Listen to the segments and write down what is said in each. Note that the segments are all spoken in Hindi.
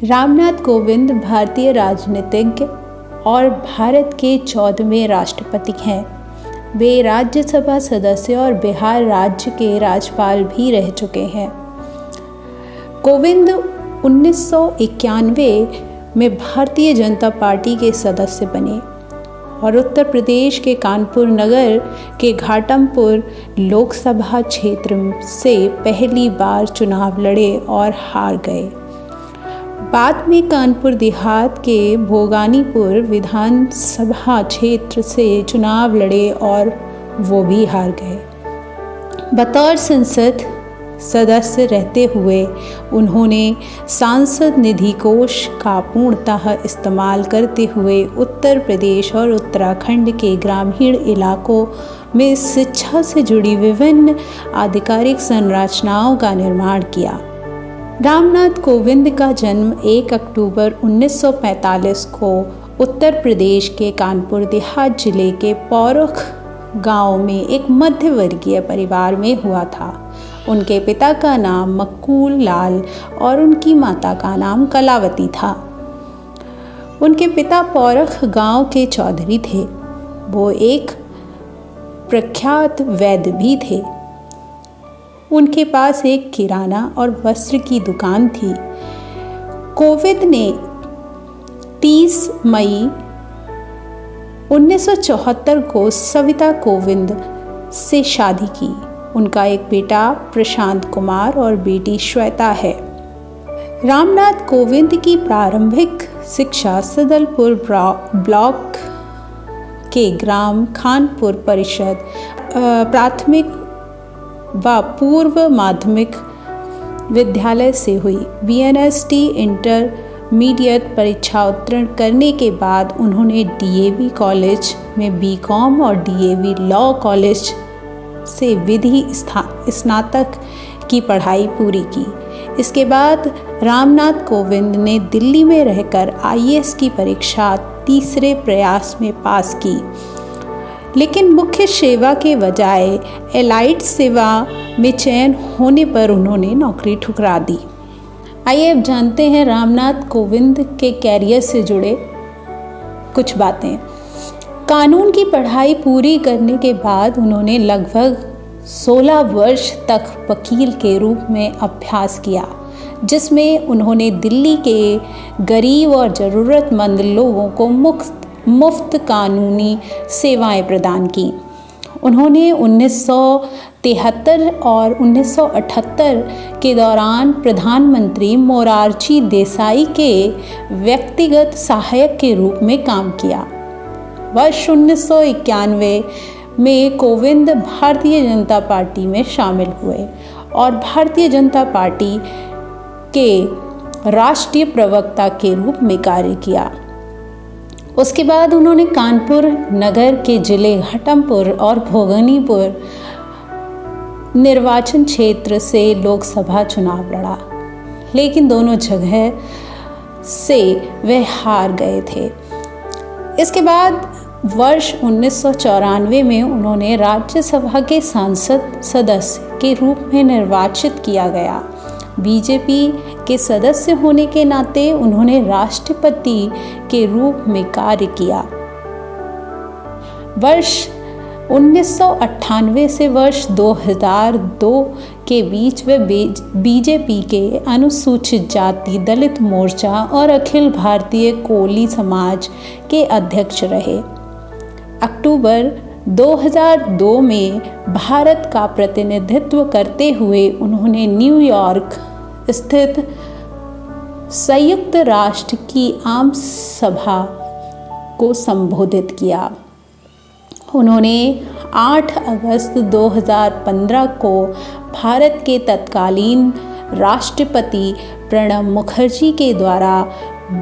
रामनाथ कोविंद भारतीय राजनीतिज्ञ और भारत के 14वें राष्ट्रपति हैं। वे राज्यसभा सदस्य और बिहार राज्य के राज्यपाल भी रह चुके हैं। कोविंद 1991 में भारतीय जनता पार्टी के सदस्य बने और उत्तर प्रदेश के कानपुर नगर के घाटमपुर लोकसभा क्षेत्र से पहली बार चुनाव लड़े और हार गए। बाद में कानपुर देहात के भोगानीपुर विधानसभा क्षेत्र से चुनाव लड़े और वो भी हार गए। बतौर संसद सदस्य रहते हुए उन्होंने सांसद निधि कोष का पूर्णतः इस्तेमाल करते हुए उत्तर प्रदेश और उत्तराखंड के ग्रामीण इलाकों में शिक्षा से जुड़ी विभिन्न आधिकारिक संरचनाओं का निर्माण किया। रामनाथ कोविंद का जन्म 1 अक्टूबर 1945 को उत्तर प्रदेश के कानपुर देहात जिले के पौरुख गांव में एक मध्यवर्गीय परिवार में हुआ था। उनके पिता का नाम मक्कूल लाल और उनकी माता का नाम कलावती था। उनके पिता पौरुख गांव के चौधरी थे। वो एक प्रख्यात वैद्य भी थे। उनके पास एक किराना और वस्त्र की दुकान थी। कोविंद ने 30 मई 1974 को सविता कोविंद से शादी की। उनका एक बेटा प्रशांत कुमार और बेटी श्वेता है। रामनाथ कोविंद की प्रारंभिक शिक्षा सदलपुर ब्लॉक के ग्राम खानपुर परिषद प्राथमिक व पूर्व माध्यमिक विद्यालय से हुई। BNST इंटरमीडिएट परीक्षा उत्तीर्ण करने के बाद उन्होंने DAV कॉलेज में BCom और DAV लॉ कॉलेज से विधि स्नातक की पढ़ाई पूरी की। इसके बाद रामनाथ कोविंद ने दिल्ली में रहकर IAS की परीक्षा तीसरे प्रयास में पास की, लेकिन मुख्य सेवा के बजाय एलाइड सेवा में चयन होने पर उन्होंने नौकरी ठुकरा दी। आइए अब जानते हैं रामनाथ कोविंद के कैरियर से जुड़े कुछ बातें। कानून की पढ़ाई पूरी करने के बाद उन्होंने लगभग 16 वर्ष तक वकील के रूप में अभ्यास किया, जिसमें उन्होंने दिल्ली के गरीब और ज़रूरतमंद लोगों को मुफ्त कानूनी सेवाएं प्रदान की। उन्होंने 1973 और 1978 के दौरान प्रधानमंत्री मोरारजी देसाई के व्यक्तिगत सहायक के रूप में काम किया। वर्ष 1991 में कोविंद भारतीय जनता पार्टी में शामिल हुए और भारतीय जनता पार्टी के राष्ट्रीय प्रवक्ता के रूप में कार्य किया। उसके बाद उन्होंने कानपुर नगर के जिले घाटमपुर और भोगानीपुर निर्वाचन क्षेत्र से लोकसभा चुनाव लड़ा, लेकिन दोनों जगह से वे हार गए थे। इसके बाद वर्ष 1994 में उन्होंने राज्यसभा के सांसद सदस्य के रूप में निर्वाचित किया गया। बीजेपी के सदस्य होने के नाते उन्होंने राष्ट्रपति के रूप में कार्य किया। वर्ष 1998 से वर्ष 2002 के बीच वे बीजेपी के अनुसूचित जाति दलित मोर्चा और अखिल भारतीय कोली समाज के अध्यक्ष रहे। अक्टूबर 2002 में भारत का प्रतिनिधित्व करते हुए उन्होंने न्यूयॉर्क स्थित संयुक्त राष्ट्र की आम सभा को संबोधित किया। उन्होंने 8 अगस्त 2015 को भारत के तत्कालीन राष्ट्रपति प्रणब मुखर्जी के द्वारा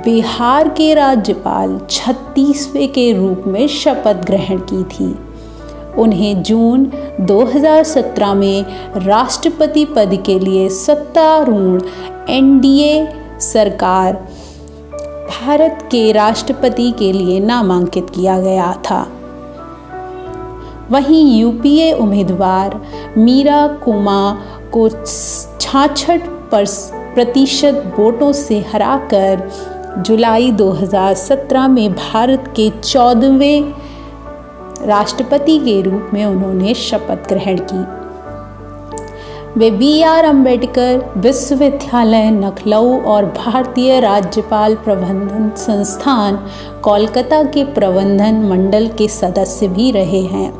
बिहार के राज्यपाल 36वें के रूप में शपथ ग्रहण की थी। उन्हें जून 2017 में राष्ट्रपति पद के लिए सत्तारूढ़ NDA सरकार भारत के राष्ट्रपति के लिए नामांकित किया गया था। वहीं UPA उम्मीदवार मीरा कुमार को 66% प्रतिशत वोटों से हराकर जुलाई 2017 में भारत के 14वें राष्ट्रपति के रूप में उन्होंने शपथ ग्रहण की। वे B.R. अम्बेडकर विश्वविद्यालय लखनऊ और भारतीय राज्यपाल प्रबंधन संस्थान कोलकाता के प्रबंधन मंडल के सदस्य भी रहे हैं।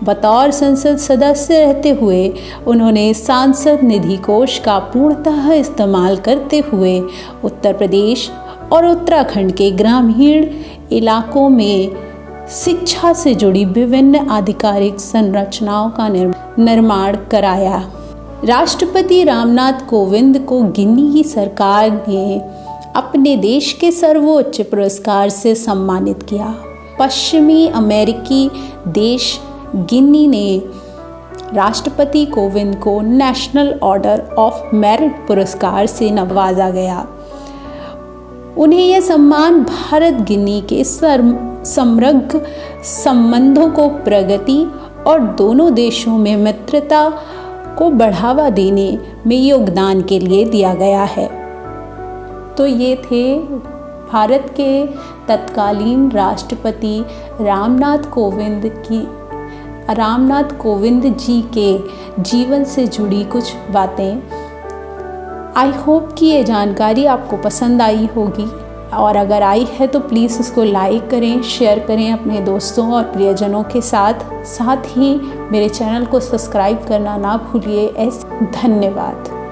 बतौर संसद सदस्य रहते हुए उन्होंने सांसद निधि कोष का पूर्णतः इस्तेमाल करते हुए उत्तर प्रदेश और उत्तराखंड के ग्रामीण इलाकों में शिक्षा से जुड़ी विभिन्न आधिकारिक संरचनाओं का निर्माण कराया। राष्ट्रपति रामनाथ कोविंद को गिनी की सरकार ने अपने देश के सर्वोच्च पुरस्कार से सम्मानित किया। पश्चिमी अमेरिकी देश गिनी ने राष्ट्रपति कोविंद को नेशनल ऑर्डर ऑफ मेरिट पुरस्कार से नवाजा गया। उन्हें यह सम्मान भारत गिनी के समृद्ध संबंधों को प्रगति और दोनों देशों में मित्रता को बढ़ावा देने में योगदान के लिए दिया गया है। तो ये थे भारत के तत्कालीन राष्ट्रपति रामनाथ कोविंद जी के जीवन से जुड़ी कुछ बातें। आई होप कि ये जानकारी आपको पसंद आई होगी, और अगर आई है तो प्लीज़ उसको लाइक करें, शेयर करें अपने दोस्तों और प्रियजनों के साथ ही मेरे चैनल को सब्सक्राइब करना ना भूलिए। धन्यवाद।